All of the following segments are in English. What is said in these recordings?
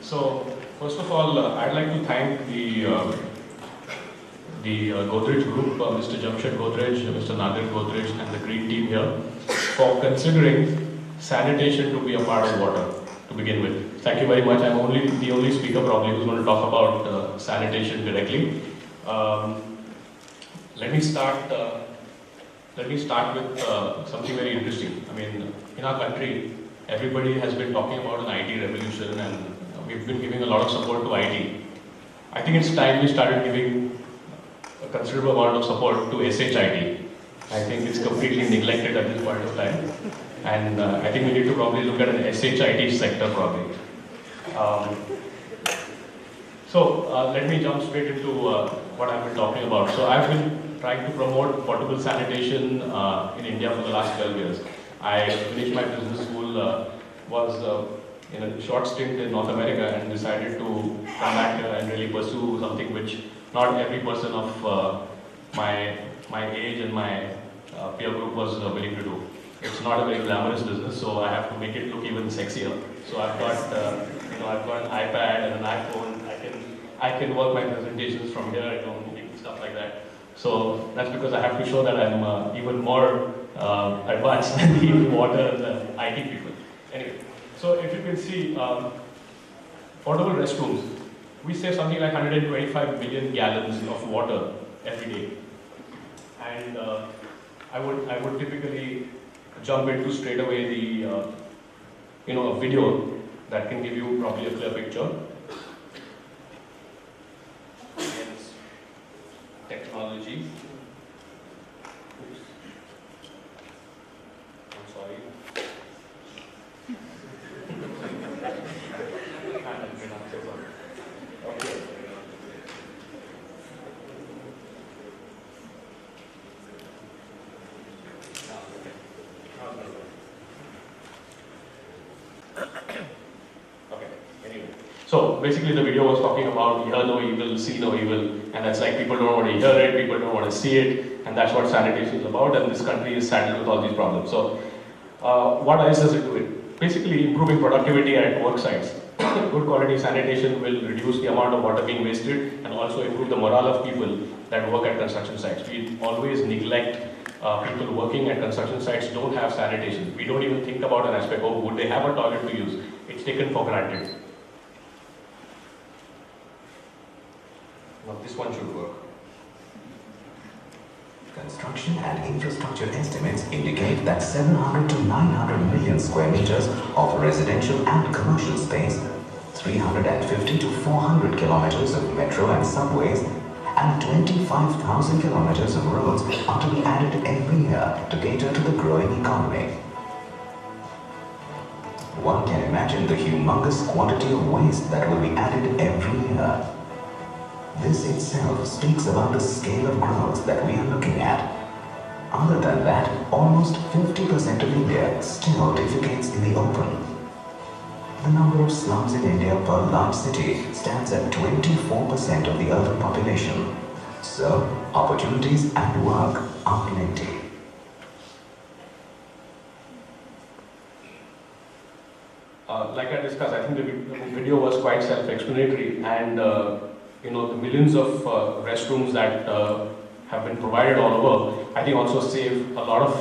So first of all, I'd like to thank the Godrej Group, Mr. Jamshed Godrej, Mr. Nadir Godrej, and the Green team here for considering sanitation to be a part of water to begin with. Thank you very much. I'm the only speaker probably who's going to talk about sanitation directly. Let me start with something very interesting. I mean, in our country, everybody has been talking about an IT revolution, and we've been giving a lot of support to IT. I think it's time we started giving a considerable amount of support to SHIT. I think it's completely neglected at this point of time, and I think we need to probably look at an SHIT sector probably. Let me jump straight into what I've been talking about. So I've been trying to promote portable sanitation in India for the last 12 years. I finished my business school, was in a short stint in North America, and decided to come back here and really pursue something which not every person of my age and my peer group was willing to do. It's not a very glamorous business, so I have to make it look even sexier. So I've got, I've got an iPad and an iPhone. I can work my presentations from here, stuff like that. So that's because I have to show that I'm even more advanced than the water and the IT people. Anyway, so if you can see, portable restrooms, we save something like 125 million gallons of water every day. And I would typically jump into straight away the, a video that can give you probably a clear picture. Against technology. Oops. I'm sorry. Okay. So basically the video was talking about hear no evil, see no evil, and that's like people don't want to hear it, people don't want to see it, and that's what sanitation is about, and this country is saddled with all these problems. So what else does it do? It basically improving productivity at work sites. Good quality sanitation will reduce the amount of water being wasted and also improve the morale of people that work at construction sites. We always neglect people working at construction sites don't have sanitation. We don't even think about an aspect of would they have a toilet to use. It's taken for granted. Now this one should work. Construction and infrastructure estimates indicate that 700 to 900 million square meters of residential and commercial space, 350 to 400 kilometers of metro and subways, and 25,000 kilometers of roads are to be added every year to cater to the growing economy. One can imagine the humongous quantity of waste that will be added every year. This itself speaks about the scale of growth that we are looking at. Other than that, almost 50% of India still defecates in the open. The number of slums in India per large city stands at 24% of the urban population. So, opportunities and work are plenty. Like I discussed, I think the video was quite self-explanatory, and the millions of restrooms that have been provided all over, I think also save a lot of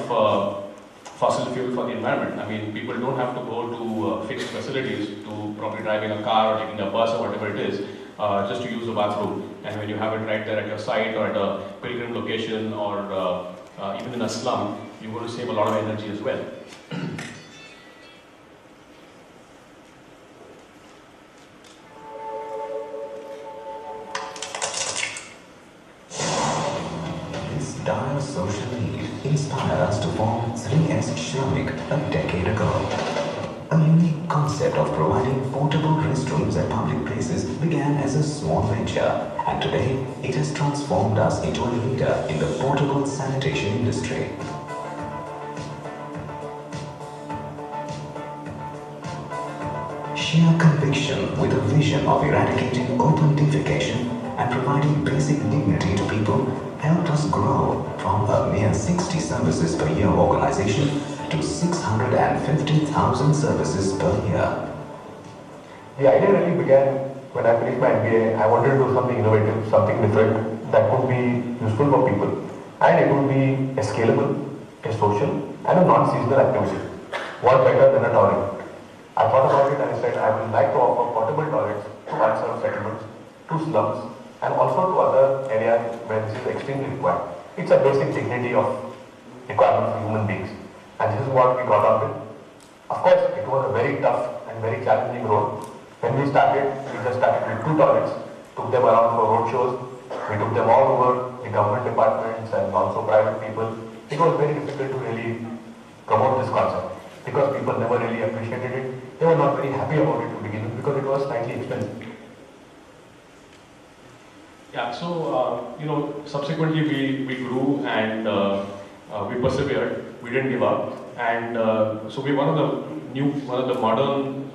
fossil fuel for the environment. I mean, people don't have to go to fixed facilities to probably driving a car or taking a bus or whatever it is, just to use the bathroom. And when you have it right there at your site or at a pilgrim location or even in a slum, you're going to save a lot of energy as well. Dire social need inspired us to form 3S Shramik a decade ago. A unique concept of providing portable restrooms at public places began as a small venture, and today it has transformed us into a leader in the portable sanitation industry. Sheer conviction with a vision of eradicating open defecation and providing basic dignity to people helped us grow from a mere 60 services per year organization to 650,000 services per year. The idea really began when I finished my MBA. I wanted to do something innovative, something different that could be useful for people. And it would be a scalable, a social, and a non-seasonal activity. What better than a toilet? I thought about it and I said I would like to offer portable toilets to unserved settlements, to slums, and also to other areas where this is extremely required. It's a basic dignity of requirement for human beings. And this is what we got on with. Of course, it was a very tough and very challenging road. When we started, we just started with 2 toilets, took them around for road shows. We took them all over the government departments and also private people. It was very difficult to really promote this concept because people never really appreciated it. They were not very happy about it to begin with because it was slightly expensive. Yeah, so subsequently we grew and we persevered. We didn't give up, and so we're one of the modern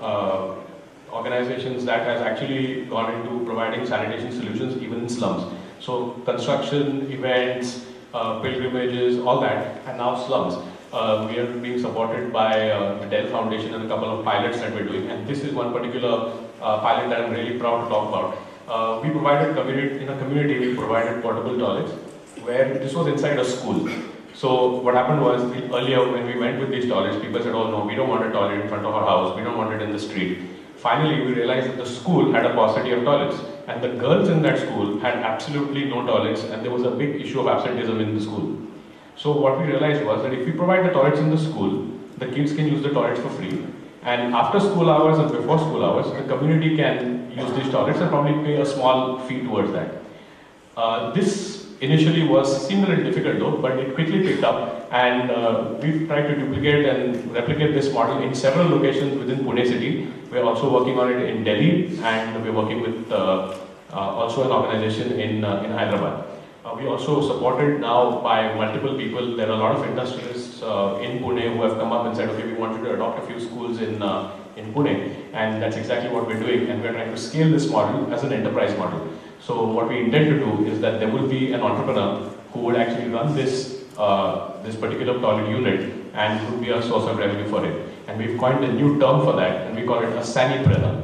organizations that has actually gone into providing sanitation solutions even in slums. So construction, events, pilgrimages, all that, and now slums. We are being supported by the Dell Foundation and a couple of pilots that we're doing, and this is one particular pilot that I'm really proud to talk about. We provided in a community, we provided portable toilets, where this was inside a school. So what happened was, earlier when we went with these toilets, people said, oh no, we don't want a toilet in front of our house, we don't want it in the street. Finally, we realized that the school had a paucity of toilets, and the girls in that school had absolutely no toilets, and there was a big issue of absenteeism in the school. So what we realized was that if we provide the toilets in the school, the kids can use the toilets for free, and after school hours and before school hours, the community can use these toilets and probably pay a small fee towards that. This initially seemed a little difficult though, but it quickly picked up, and we've tried to duplicate and replicate this model in several locations within Pune city. We're also working on it in Delhi, and we're working with also an organization in Hyderabad. We also supported now by multiple people. There are a lot of industrialists in Pune who have come up and said, okay, we wanted to adopt a few schools in Pune, and that's exactly what we're doing, and we're trying to scale this model as an enterprise model. So what we intend to do is that there will be an entrepreneur who would actually run this this particular toilet unit and would be a source of revenue for it. And we've coined a new term for that, and we call it a sanipreneur.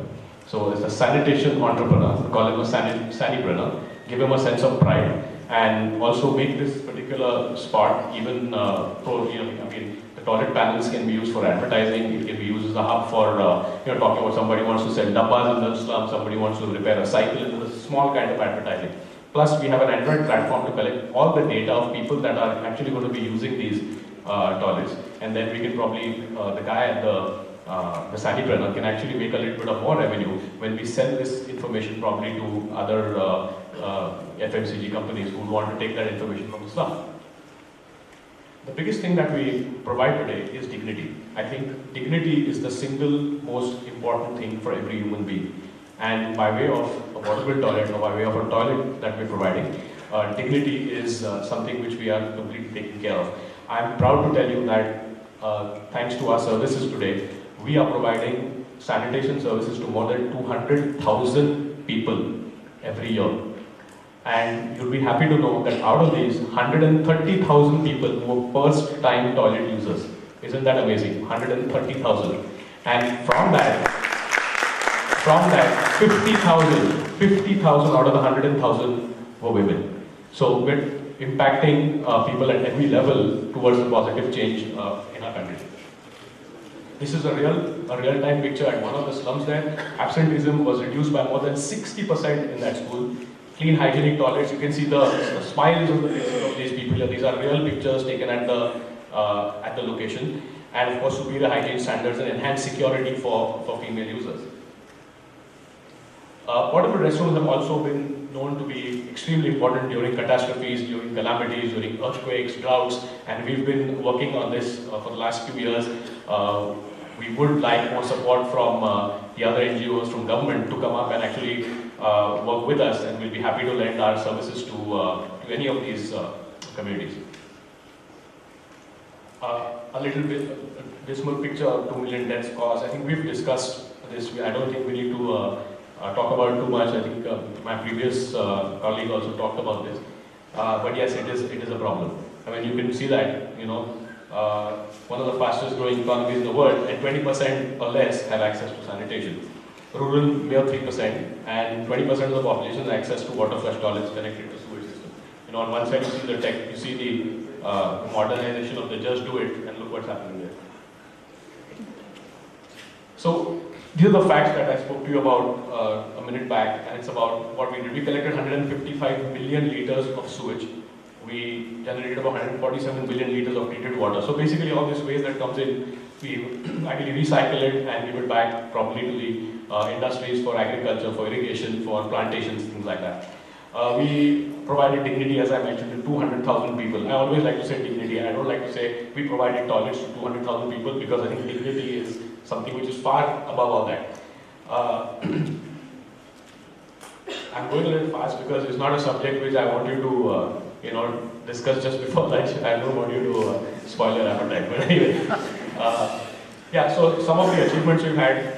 So it's a sanitation entrepreneur. We call him a sanipreneur. Give him a sense of pride, and also make this particular spot even the toilet panels can be used for advertising. It can be used as a hub for talking about somebody wants to sell dabbas in the slum, somebody wants to repair a cycle. It's a small kind of advertising. Plus, we have an Android platform to collect all the data of people that are actually going to be using these toilets, and then we can probably the guy at the sanipreneur can actually make a little bit of more revenue when we sell this information probably to other FMCG companies who want to take that information from the slum. The biggest thing that we provide today is dignity. I think dignity is the single most important thing for every human being. And by way of a portable toilet or by way of a toilet that we're providing, dignity is something which we are completely taking care of. I'm proud to tell you that thanks to our services today, we are providing sanitation services to more than 200,000 people every year. And you'll be happy to know that out of these, 130,000 people were first-time toilet users. Isn't that amazing? 130,000. And from that, 50,000 out of the 100,000 were women. So we're impacting people at every level towards a positive change in our country. This is a real-time picture at one of the slums there. Absenteeism was reduced by more than 60% in that school. Clean, hygienic toilets. You can see the smiles on the faces of these people here. These are real pictures taken at the location. And of course, superior hygiene standards and enhanced security for female users. Portable restrooms have also been known to be extremely important during catastrophes, during calamities, during earthquakes, droughts, and we've been working on this for the last few years. We would like more support from the other NGOs, from government, to come up and actually work with us, and we'll be happy to lend our services to any of these communities. A little bit dismal picture of 2 million deaths caused. I think we've discussed this. I don't think we need to talk about it too much. I think my previous colleague also talked about this. But yes, it is a problem. I mean, you can see that, one of the fastest growing economies in the world, and 20% or less have access to sanitation. rural mere 3%, and 20% of the population has access to water flush toilets connected to sewage system. You know, on one side you see the tech, you see the modernization of the just do it, and look what's happening there. So these are the facts that I spoke to you about a minute back, and it's about what we did. We collected 155 million liters of sewage. We generated about 147 billion liters of treated water. So basically all this waste that comes in, we actually recycle it and give it back properly to the industries for agriculture, for irrigation, for plantations, things like that. We provided dignity, as I mentioned, to 200,000 people. I always like to say dignity. I don't like to say we provided toilets to 200,000 people, because I think dignity is something which is far above all that. I'm going a little fast because it's not a subject which I want you to discuss just before lunch. I don't want you to spoil your appetite, but anyway. Yeah, so some of the achievements we've had.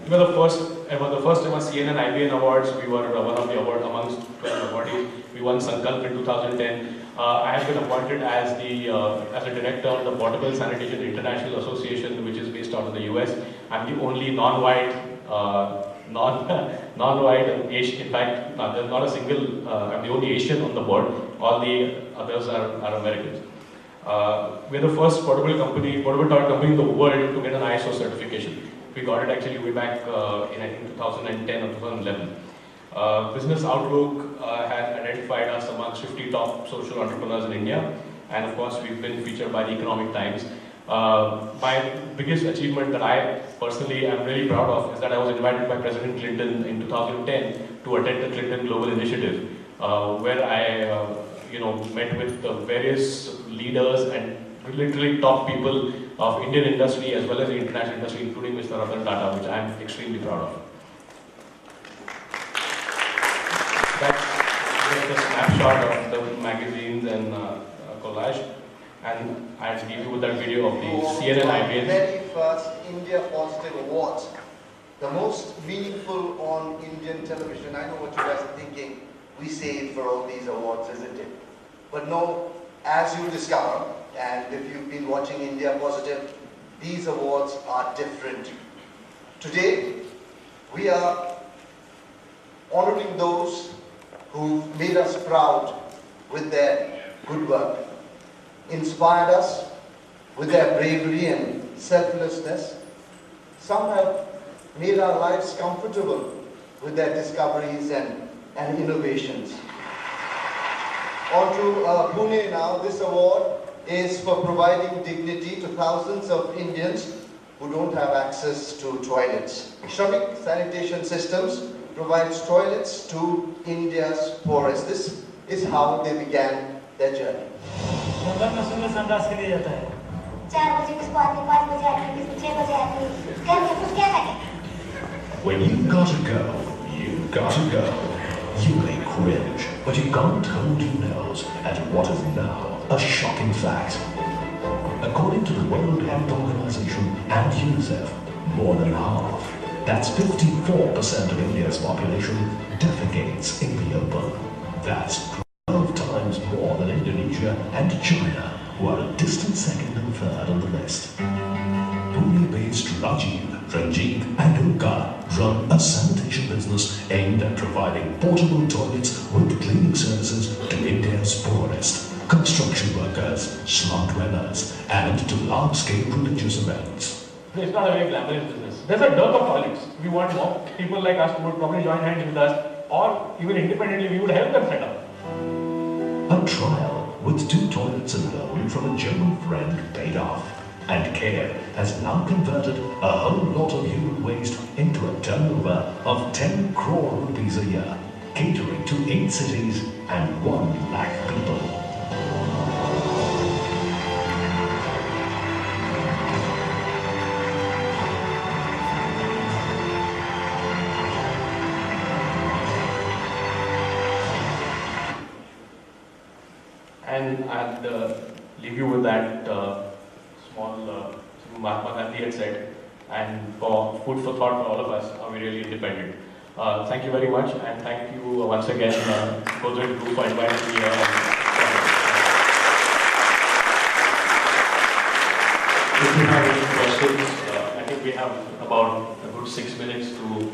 We were the first ever CNN IBN Awards. We were one of the amongst 12 awardees. We won Sankalp in 2010. I have been appointed as a director of the Portable Sanitation International Association, which is based out of the US. I'm the only non-white Asian. In fact, there's not a single. I'm the only Asian on the board. All the others are Americans. We're the first portable toilet company in the world to get an ISO certification. We got it actually way back in I think 2010 or 2011. Business Outlook has identified us amongst 50 top social entrepreneurs in India, and of course we've been featured by the Economic Times. My biggest achievement that I personally am really proud of is that I was invited by President Clinton in 2010 to attend the Clinton Global Initiative, where I met with the various leaders and literally top people of Indian industry as well as the international industry, including Mr. Ratan Tata, which I am extremely proud of. That's just a snapshot of the magazines and collage, and I'll leave you with that video of the CNN IBN. Very first India Positive Awards, the most meaningful on Indian television. I know what you guys are thinking. We save for all these awards, isn't it? But no, as you discover, and if you've been watching India Positive, these awards are different. Today, we are honoring those who've made us proud with their good work, inspired us with their bravery and selflessness. Some have made our lives comfortable with their discoveries and innovations. On to Pune now. This award is for providing dignity to thousands of Indians who don't have access to toilets. Shramik Sanitation Systems provides toilets to India's poorest. This is how they began their journey. When you gotta go, you gotta go. You may cringe, but you can't hold your nose at what is now a shocking fact. According to the World Health Organization and UNICEF, more than half, that's 54% of India's population, defecates in the open. That's 12 times more than Indonesia and China, who are a distant second and third on the list. Pune-based Rajeev, and Ulka run a sanitation business aimed at providing portable toilets with cleaning services to India's poorest, construction workers, slum dwellers, and to large-scale religious events. It's not a very glamorous business. There's a dearth of toilets. We want more people like us who would probably join hands with us, or even independently we would help them set up. A trial with 2 toilets alone from a German friend paid off, and Kher has now converted a whole lot of human waste into a turnover of 10 crore rupees a year, catering to 8 cities and 1 lakh people. And I'll leave you with that small Mahatma Gandhi had said, and for food for thought for all of us, are we really independent? Thank you very much, and thank you once again, Godrej Group, for inviting me here. If you have any questions, I think we have about a good 6 minutes to